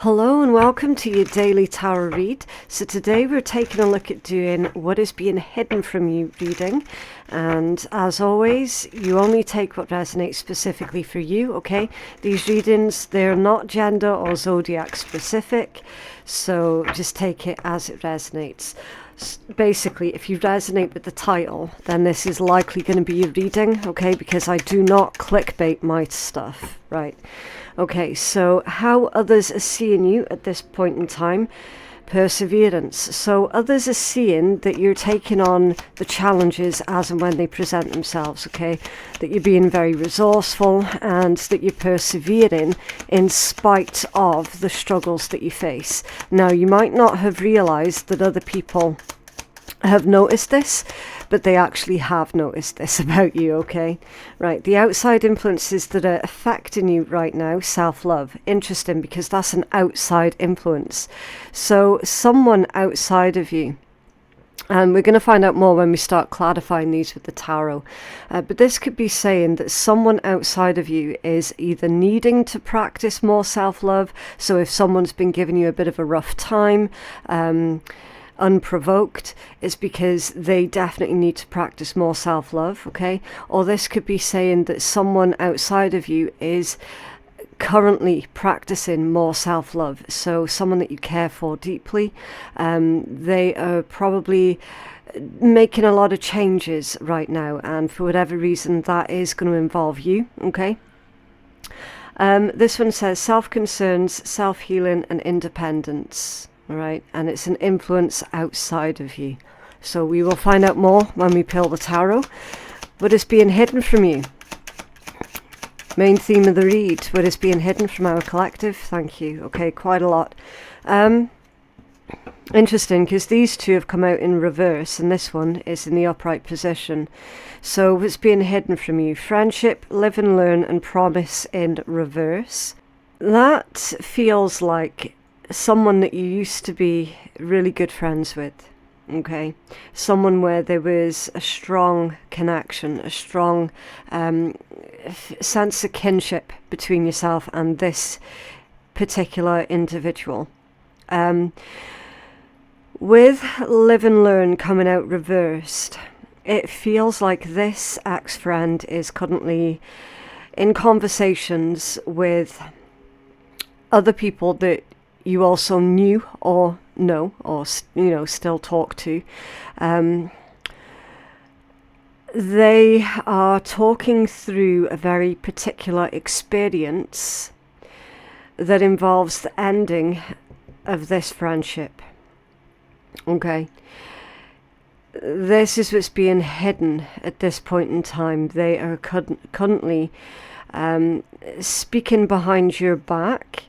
Hello and welcome to your daily tarot read. So today we're taking a look at doing what is being hidden from you reading, and as always you only take what resonates specifically for you. Okay, these readings, they're not gender or zodiac specific, so just take it as it resonates. Basically, if you resonate with the title, then this is likely going to be your reading, okay, because I do not clickbait my stuff, right? Okay, so how others are seeing you at this point in time. Perseverance. So others are seeing that you're taking on the challenges as and when they present themselves, okay? That you're being very resourceful and that you're persevering in spite of the struggles that you face. Now, you might not have realized that other people have noticed this, but they actually have noticed this about you, okay? Right, the outside influences that are affecting you right now, self-love. Interesting, because that's an outside influence. So someone outside of you, and we're going to find out more when we start clarifying these with the tarot. But this could be saying that someone outside of you is either needing to practice more self-love. So if someone's been giving you a bit of a rough time, unprovoked, it's because they definitely need to practice more self-love, okay? Or this could be saying that someone outside of you is currently practicing more self-love, so someone that you care for deeply. They are probably making a lot of changes right now, and for whatever reason that is going to involve you, okay? This one says self-concerns, self-healing and independence. All right, and it's an influence outside of you. So we will find out more when we pull the tarot. What is being hidden from you? Main theme of the read. What is being hidden from our collective? Thank you. Okay, quite a lot. Interesting, because these two have come out in reverse and this one is in the upright position. So what's being hidden from you? Friendship, live and learn, and promise in reverse. That feels like someone that you used to be really good friends with, okay? Someone where there was a strong connection, a strong sense of kinship between yourself and this particular individual. With live and learn coming out reversed, it feels like this ex-friend is currently in conversations with other people that you also knew or know or still talk to. They are talking through a very particular experience that involves the ending of this friendship, okay? This is what's being hidden at this point in time. They are currently speaking behind your back.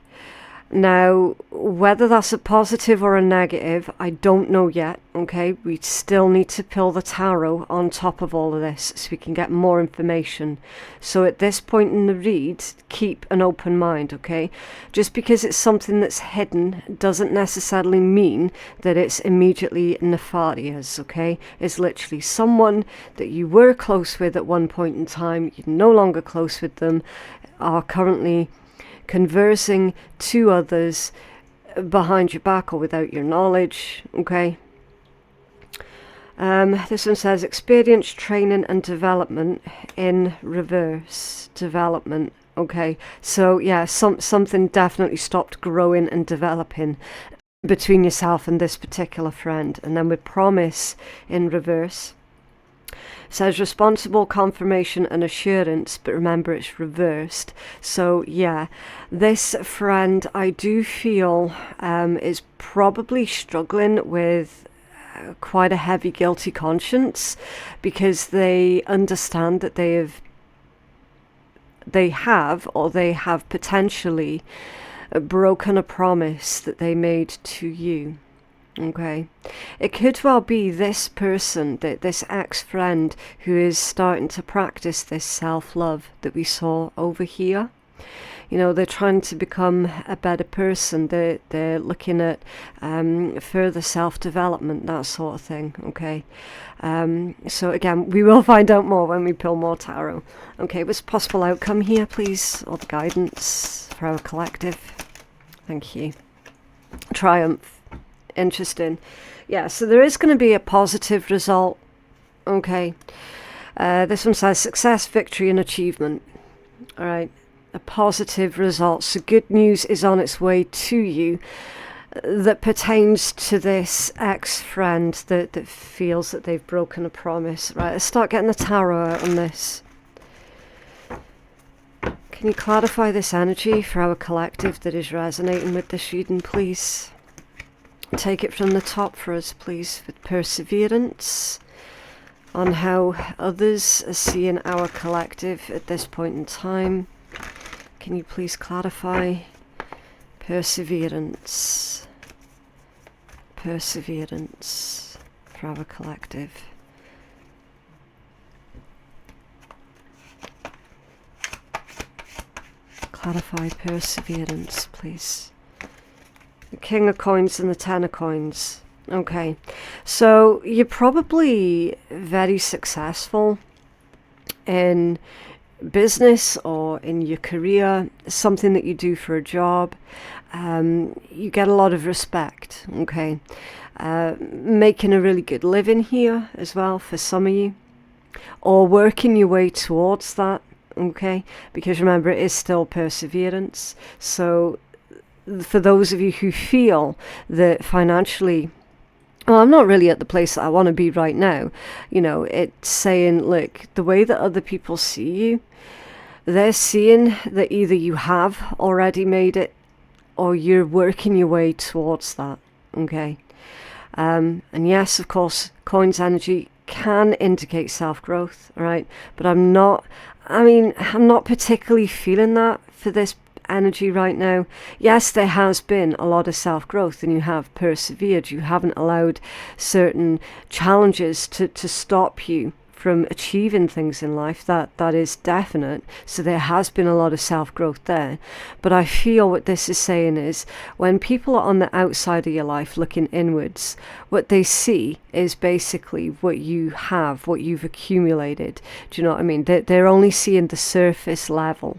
Now, whether that's a positive or a negative, I don't know yet, okay? We still need to pull the tarot on top of all of this so we can get more information. So at this point in the read, keep an open mind, okay? Just because it's something that's hidden doesn't necessarily mean that it's immediately nefarious, okay? It's literally someone that you were close with at one point in time, you're no longer close with them, are currently conversing to others behind your back or without your knowledge, okay? This one says experience, training and development in reverse. Development, okay? So yeah, something definitely stopped growing and developing between yourself and this particular friend. And then with promise in reverse, says responsible, confirmation and assurance, but remember it's reversed. So yeah, this friend I do feel is probably struggling with quite a heavy guilty conscience, because they understand that they have potentially broken a promise that they made to you. Okay, it could well be this person, this ex-friend, who is starting to practice this self-love that we saw over here. You know, they're trying to become a better person. They're looking at further self-development, that sort of thing. Okay, so again, we will find out more when we pull more tarot. Okay, what's the possible outcome here, please, or the guidance for our collective? Thank you. Triumph. Interesting. Yeah, so there is going to be a positive result. Okay. This one says success, victory, and achievement. All right. A positive result. So good news is on its way to you that pertains to this ex-friend that feels that they've broken a promise. Right, let's start getting the tarot out on this. Can you clarify this energy for our collective that is resonating with this reading, please? Take it from the top for us, please, with perseverance, on how others are seeing our collective at this point in time. Can you please clarify perseverance? Perseverance for our collective. Clarify perseverance, please. The King of Coins and the Ten of Coins. Okay, so you're probably very successful in business or in your career, something that you do for a job. You get a lot of respect, okay? Making a really good living here as well for some of you, or working your way towards that, okay? Because remember, it is still perseverance. So for those of you who feel that financially, well, I'm not really at the place that I want to be right now, you know, it's saying, look, the way that other people see you, they're seeing that either you have already made it or you're working your way towards that, okay? And yes, of course, coins energy can indicate self-growth, all right? But I'm not particularly feeling that for this energy right now. Yes, there has been a lot of self-growth and you have persevered. You haven't allowed certain challenges to stop you from achieving things in life. That is definite. So there has been a lot of self-growth there. But I feel what this is saying is when people are on the outside of your life looking inwards, what they see is basically what you have, what you've accumulated. Do you know what I mean? They're only seeing the surface level.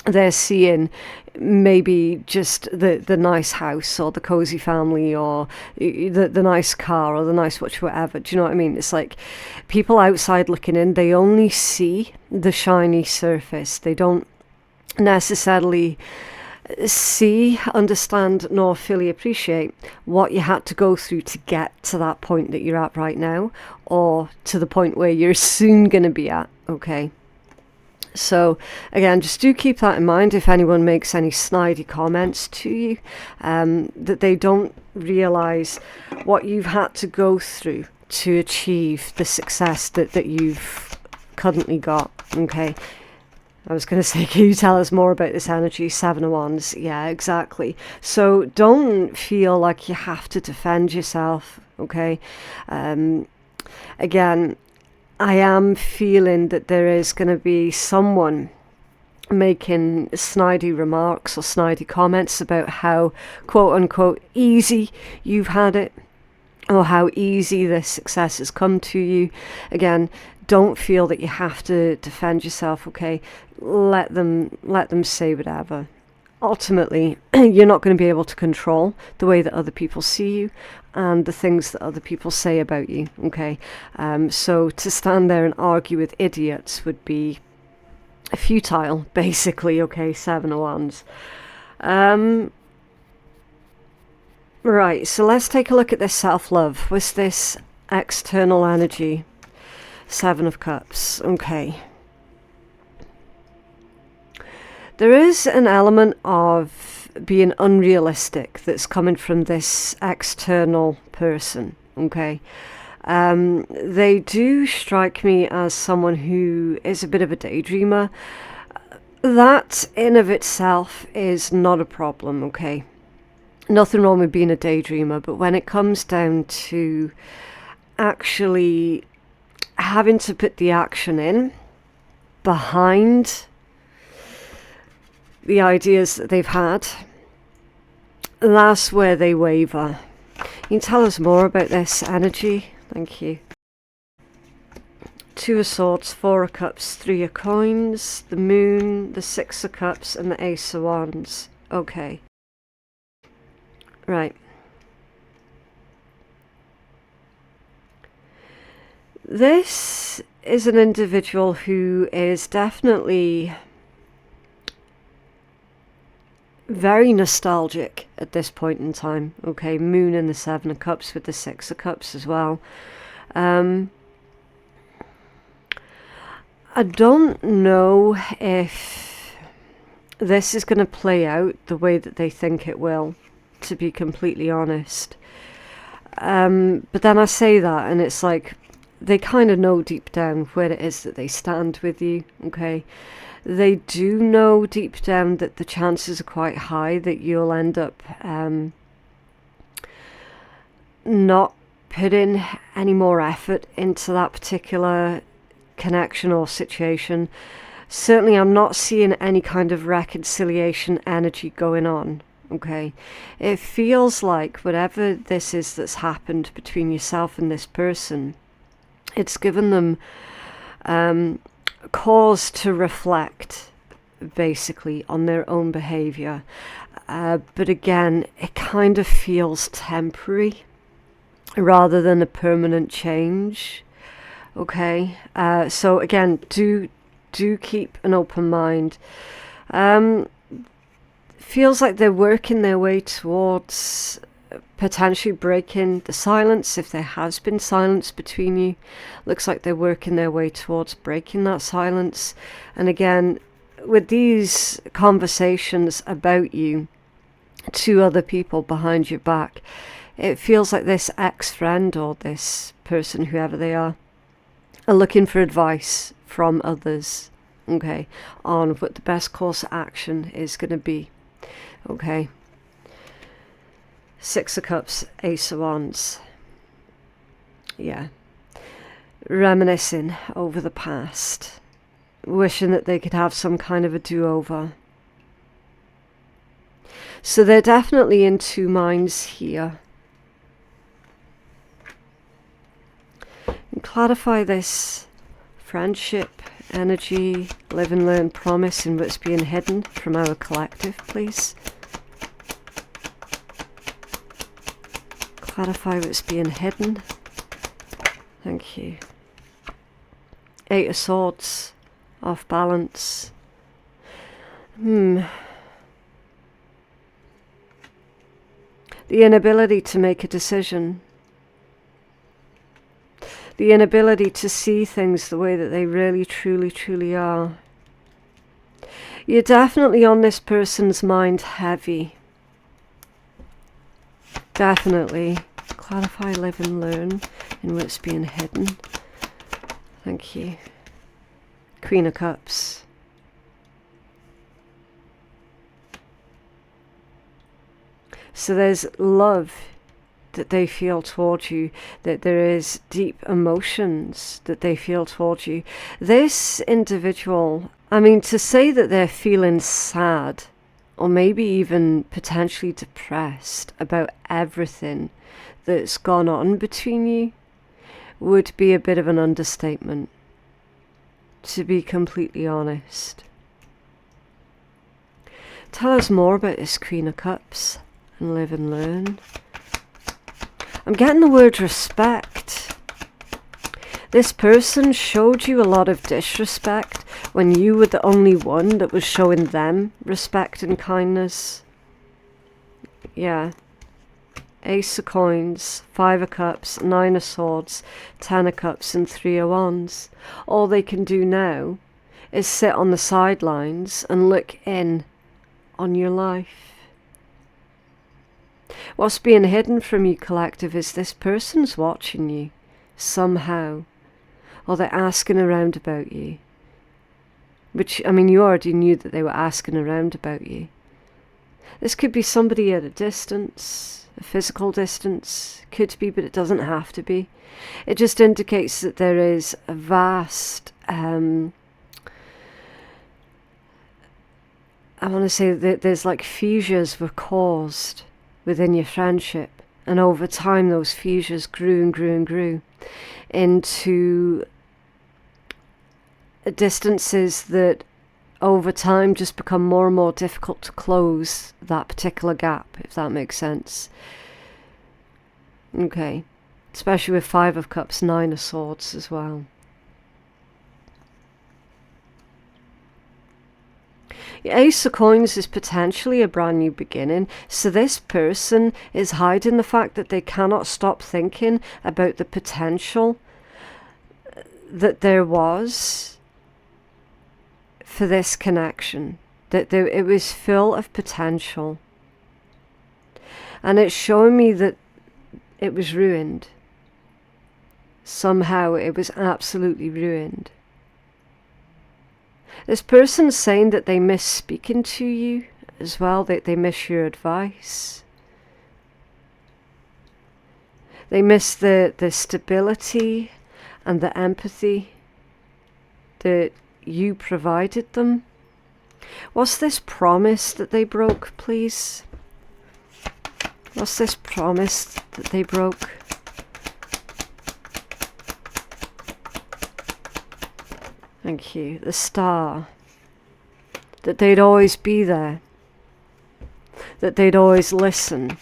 They're seeing maybe just the nice house or the cozy family or the nice car or the nice watch, whatever. Do you know what I mean? It's like people outside looking in, they only see the shiny surface. They don't necessarily see, understand, nor fully appreciate what you had to go through to get to that point that you're at right now, or to the point where you're soon going to be at, okay? So again, just do keep that in mind if anyone makes any snidey comments to you, that they don't realise what you've had to go through to achieve the success that you've currently got, okay? I was going to say, can you tell us more about this energy? 7 of Wands. Yeah, exactly. So don't feel like you have to defend yourself, okay? Again, I am feeling that there is going to be someone making snidey remarks or snidey comments about how, quote unquote, easy you've had it, or how easy this success has come to you. Again, don't feel that you have to defend yourself, okay? Let them say whatever. Ultimately, you're not going to be able to control the way that other people see you and the things that other people say about you, okay? So to stand there and argue with idiots would be futile, basically, okay? 7 of Wands. Right, so let's take a look at this self-love. What's this external energy? 7 of Cups, okay. There is an element of being unrealistic that's coming from this external person, okay? They do strike me as someone who is a bit of a daydreamer. That in of itself is not a problem, okay? Nothing wrong with being a daydreamer, but when it comes down to actually having to put the action in behind the ideas that they've had, that's where they waver. Can you tell us more about this energy? Thank you. 2 of Swords, 4 of Cups, 3 of Coins, the Moon, the 6 of Cups, and the Ace of Wands. Okay. Right. This is an individual who is definitely very nostalgic at this point in time. Okay, Moon in the Seven of Cups with the Six of Cups as well. I don't know if this is going to play out the way that they think it will, to be completely honest. But then I say that and it's like they kind of know deep down where it is that they stand with you, okay? They do know deep down that the chances are quite high that you'll end up not putting any more effort into that particular connection or situation. Certainly I'm not seeing any kind of reconciliation energy going on, okay? It feels like whatever this is that's happened between yourself and this person, it's given them cause to reflect basically on their own behavior. But again, it kind of feels temporary rather than a permanent change. Okay, so again, do keep an open mind. Feels like they're working their way towards potentially breaking the silence, if there has been silence between you. Looks like they're working their way towards breaking that silence. And again, with these conversations about you to other people behind your back, it feels like this ex-friend or this person, whoever they are looking for advice from others, okay, on what the best course of action is going to be. Okay. Six of Cups, Ace of Wands. Yeah. Reminiscing over the past. Wishing that they could have some kind of a do-over. So they're definitely in two minds here. And clarify this friendship, energy, live and learn, promise, and what's being hidden from our collective, please. Clarify what's being hidden. Thank you. Eight of Swords, off balance. The inability to make a decision. The inability to see things the way that they really, truly, truly are. You're definitely on this person's mind heavy. Definitely. Clarify, live and learn in what's being hidden. Thank you. Queen of Cups. So there's love that they feel towards you, that there is deep emotions that they feel towards you. This individual, I mean, to say that they're feeling sad or maybe even potentially depressed about everything that's gone on between you would be a bit of an understatement, to be completely honest. Tell us more about this Queen of Cups and live and learn. I'm getting the word respect. This person showed you a lot of disrespect when you were the only one that was showing them respect and kindness. Yeah. Ace of Coins, Five of Cups, Nine of Swords, Ten of Cups and Three of Wands. All they can do now is sit on the sidelines and look in on your life. What's being hidden from you, collective, is this person's watching you somehow, or they're asking around about you. Which, I mean, you already knew that they were asking around about you. This could be somebody at a distance, a physical distance, could be, but it doesn't have to be. It just indicates that there is a vast, I want to say that there's like fissures were caused within your friendship, and over time those fissures grew and grew and grew into distances that over time just become more and more difficult to close that particular gap, if that makes sense. Okay. Especially with 5 of Cups, 9 of Swords as well. Ace of Coins is potentially a brand new beginning. So this person is hiding the fact that they cannot stop thinking about the potential that there was for this connection. That it was full of potential. And it's showing me that it was ruined. Somehow it was absolutely ruined. This person's saying that they miss speaking to you as well, that they miss your advice. They miss the stability and the empathy that you provided them. What's this promise that they broke, please? What's this promise that they broke? Thank you. The Star. That they'd always be there. That they'd always listen.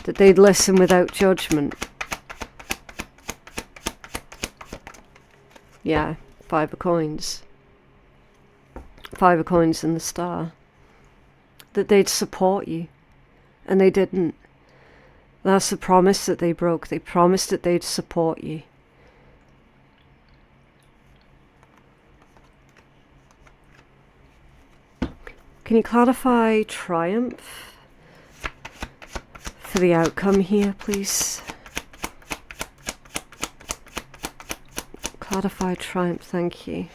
That they'd listen without judgment. Yeah, 5 of Coins. 5 of Coins and the Star. That they'd support you. And they didn't. That's the promise that they broke. They promised that they'd support you. Can you clarify triumph for the outcome here, please? Clarify triumph, thank you.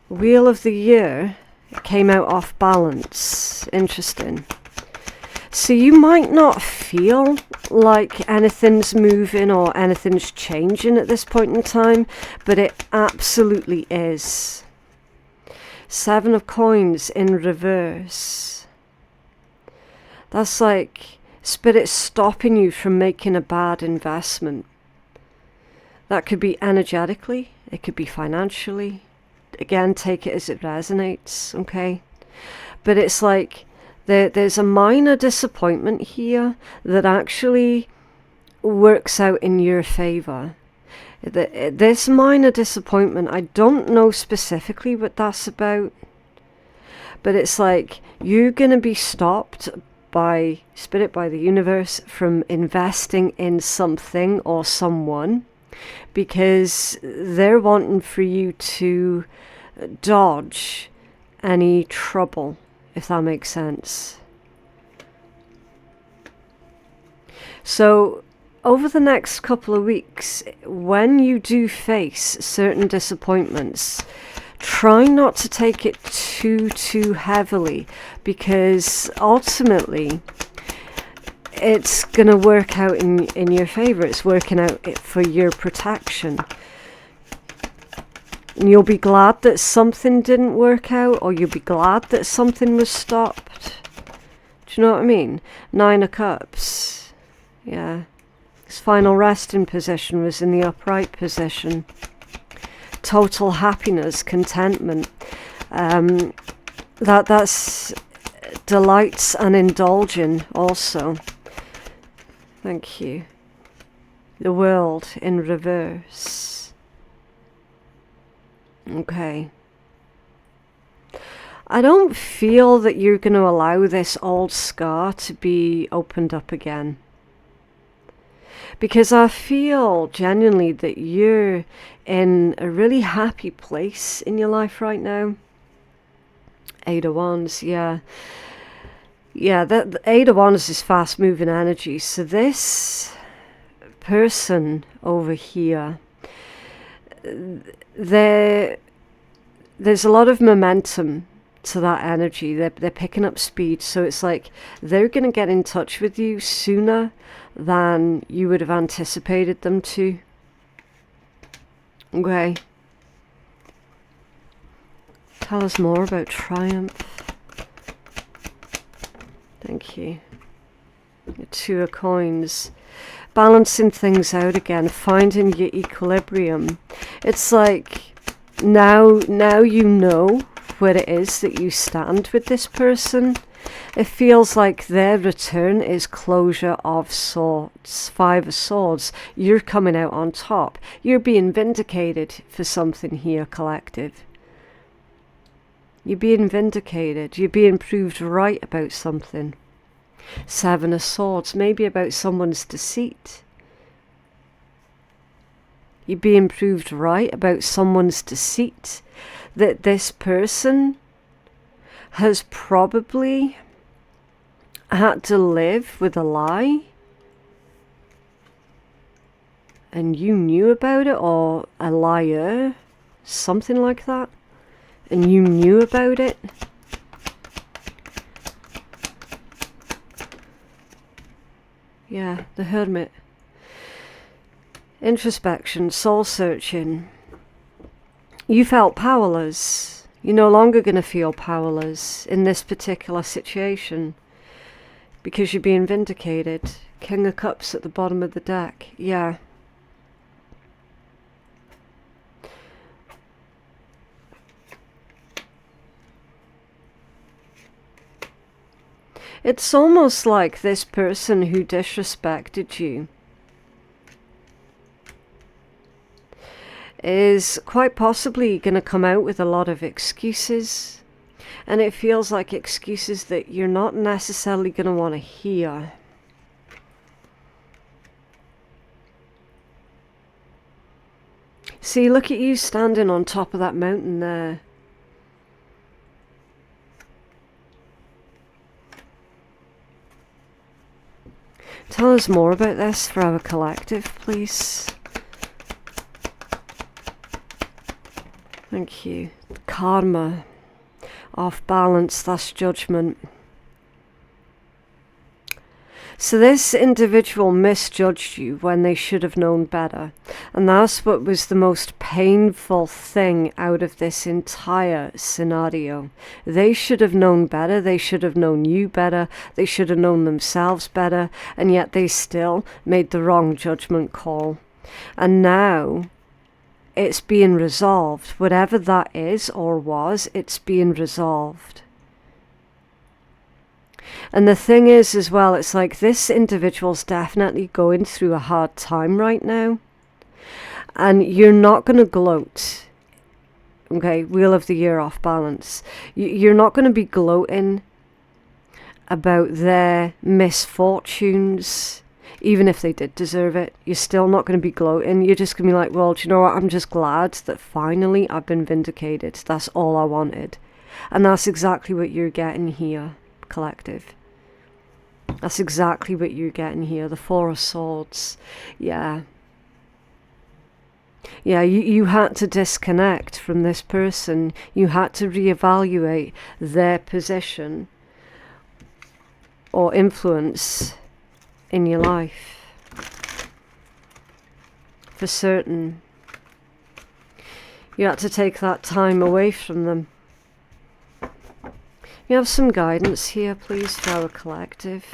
Wheel of the Year came out off balance. Interesting. So you might not feel like anything's moving or anything's changing at this point in time, but it absolutely is. 7 of Coins in reverse. That's like Spirit stopping you from making a bad investment. That could be energetically, it could be financially. Again, take it as it resonates, okay? But it's like there's a minor disappointment here that actually works out in your favour. This minor disappointment, I don't know specifically what that's about, but it's like you're going to be stopped by Spirit, by the universe, from investing in something or someone because they're wanting for you to dodge any trouble, if that makes sense. So over the next couple of weeks, when you do face certain disappointments, try not to take it too heavily, because ultimately it's going to work out in your favour. It's working out for your protection. And you'll be glad that something didn't work out, or you'll be glad that something was stopped. Do you know what I mean? 9 of Cups. Yeah. His final resting position was in the upright position. Total happiness, contentment. That's delights and indulging also. Thank you. The World in reverse. Okay. I don't feel that you're going to allow this old scar to be opened up again. Because I feel genuinely that you're in a really happy place in your life right now. 8 of Wands, yeah. Yeah, the 8 of Wands is fast moving energy. So this person over here, there's a lot of momentum to that energy. They're picking up speed. So it's like they're going to get in touch with you sooner than you would have anticipated them to. Okay. Tell us more about triumph. Thank you. The 2 of Coins. Balancing things out again, finding your equilibrium. It's like now you know where it is that you stand with this person. It feels like their return is closure of sorts. 5 of Swords. You're coming out on top. You're being vindicated for something here, collective. You're being vindicated. You're being proved right about something. 7 of Swords. Maybe about someone's deceit. You're being proved right about someone's deceit. That this person has probably had to live with a lie. And you knew about it, or a liar. Something like that. And you knew about it. Yeah, the Hermit. Introspection, soul searching. You felt powerless. You're no longer going to feel powerless in this particular situation because you're being vindicated. King of Cups at the bottom of the deck. Yeah. It's almost like this person who disrespected you is quite possibly going to come out with a lot of excuses. And it feels like excuses that you're not necessarily going to want to hear. See, look at you standing on top of that mountain there. Tell us more about this for our collective, please. Thank you. Karma. Off balance, that's judgment. So this individual misjudged you when they should have known better. And that's what was the most painful thing out of this entire scenario. They should have known better. They should have known you better. They should have known themselves better. And yet they still made the wrong judgment call. And now it's being resolved. Whatever that is or was, it's being resolved. And the thing is as well, it's like this individual's definitely going through a hard time right now. And you're not going to gloat. Okay, Wheel of the Year off balance. You're not going to be gloating about their misfortunes. Even if they did deserve it, you're still not going to be gloating. You're just going to be like, well, do you know what? I'm just glad that finally I've been vindicated. That's all I wanted. And that's exactly what you're getting here, collective. That's exactly what you're getting here. The 4 of Swords. Yeah. Yeah, you had to disconnect from this person. You had to reevaluate their position or influence in your life. For certain. You had to take that time away from them. You have some guidance here, please, for our collective.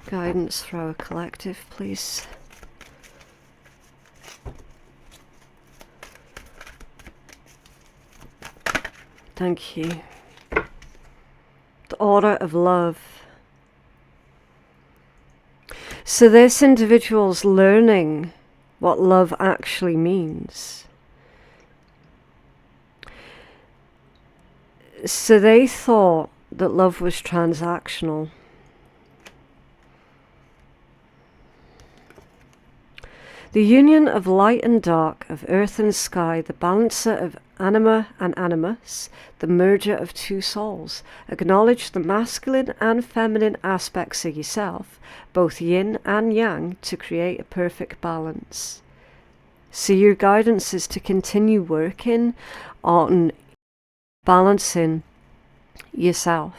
Guidance for our collective, please. Thank you. The Order of Love. So this individual's learning what love actually means. So they thought that love was transactional. The union of light and dark, of earth and sky, the balancer of anima and animus, the merger of two souls. Acknowledge the masculine and feminine aspects of yourself, both yin and yang, to create a perfect balance. So your guidance is to continue working on balancing yourself.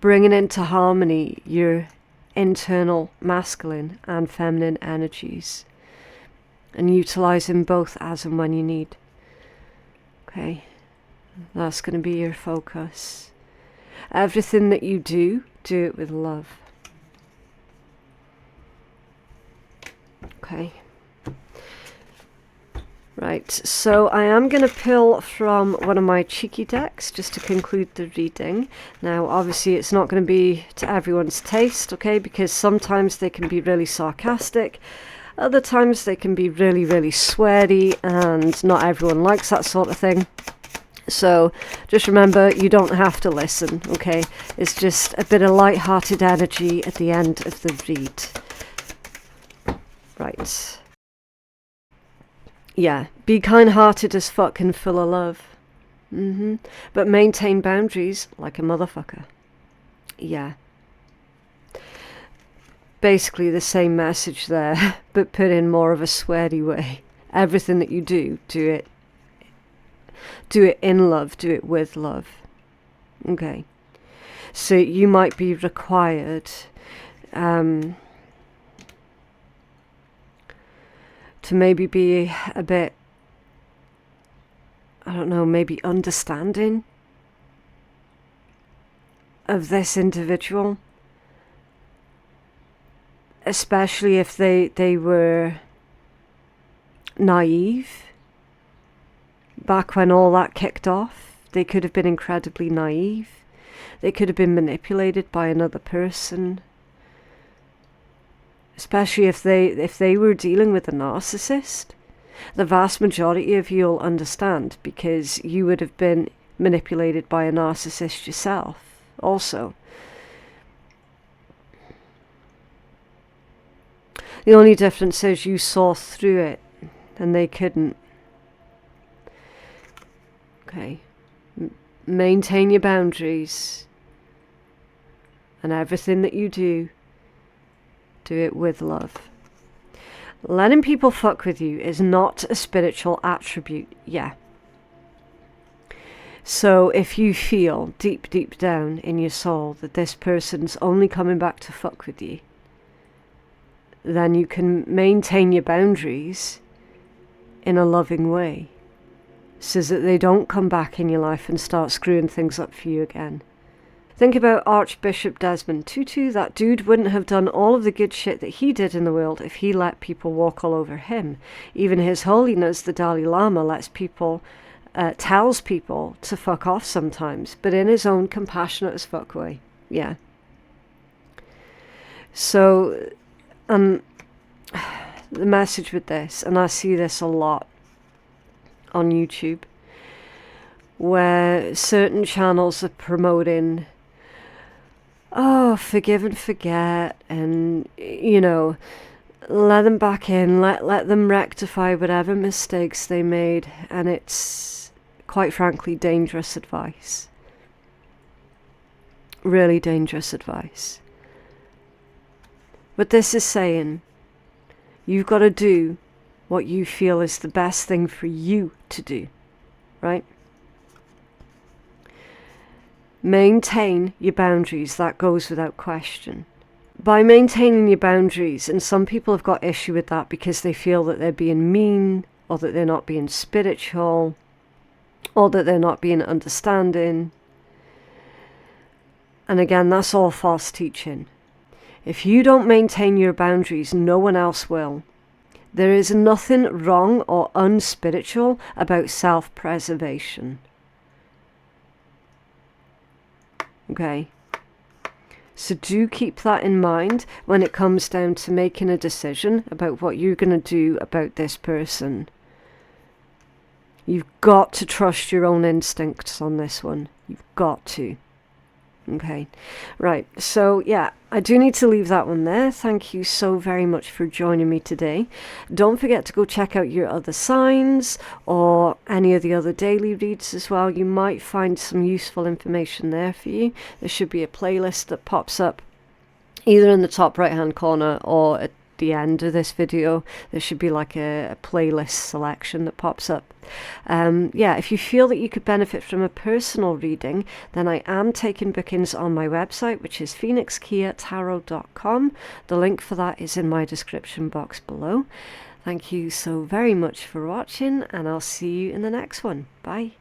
Bringing into harmony your internal masculine and feminine energies, and utilizing both as and when you need. Okay, that's going to be your focus. Everything that you do, do it with love. Okay. Right, so I am going to pull from one of my cheeky decks just to conclude the reading. Now, obviously, it's not going to be to everyone's taste, okay, because sometimes they can be really sarcastic, other times they can be really, really sweary, and not everyone likes that sort of thing. So, just remember, you don't have to listen, okay? It's just a bit of light-hearted energy at the end of the read. Right. Yeah, be kind-hearted as fuck and full of love. But maintain boundaries like a motherfucker. Yeah. Basically the same message there, but put in more of a sweary way. Everything that you do, do it in love, do it with love. Okay. So you might be required to maybe be a bit, I don't know, maybe understanding of this individual. Especially if they were naive. Back when all that kicked off, they could have been incredibly naive. They could have been manipulated by another person. Especially if they were dealing with a narcissist. The vast majority of you will understand, because you would have been manipulated by a narcissist yourself also. The only difference is you saw through it and they couldn't. Okay. Maintain your boundaries, and everything that you do it with love. Letting people fuck with you is not a spiritual attribute, yeah. So if you feel deep, deep down in your soul that this person's only coming back to fuck with you, then you can maintain your boundaries in a loving way, so that they don't come back in your life and start screwing things up for you again. Think about Archbishop Desmond Tutu. That dude wouldn't have done all of the good shit that he did in the world if he let people walk all over him. Even His Holiness, the Dalai Lama, tells people to fuck off sometimes, but in his own compassionate as fuck way. Yeah. So, the message with this, and I see this a lot on YouTube, where certain channels are promoting, forgive and forget, and, let them back in, let them rectify whatever mistakes they made, and it's, quite frankly, dangerous advice. Really dangerous advice. What this is saying, you've got to do what you feel is the best thing for you to do, right? Maintain your boundaries, that goes without question. By maintaining your boundaries, and some people have got issue with that because they feel that they're being mean, or that they're not being spiritual, or that they're not being understanding. And again, that's all false teaching. If you don't maintain your boundaries, no one else will. There is nothing wrong or unspiritual about self-preservation. Okay? So do keep that in mind when it comes down to making a decision about what you're going to do about this person. You've got to trust your own instincts on this one. You've got to. Okay, right, so yeah, I do need to leave that one there. Thank you so very much for joining me today. Don't forget to go check out your other signs or any of the other daily reads as well. You might find some useful information there for you. There should be a playlist that pops up either in the top right hand corner or at the end of this video. There should be like a playlist selection that pops up. If you feel that you could benefit from a personal reading, then I am taking bookings on my website, which is phoenixkeiatarot.com. The link for that is in my description box below. Thank you so very much for watching, and I'll see you in the next one. Bye.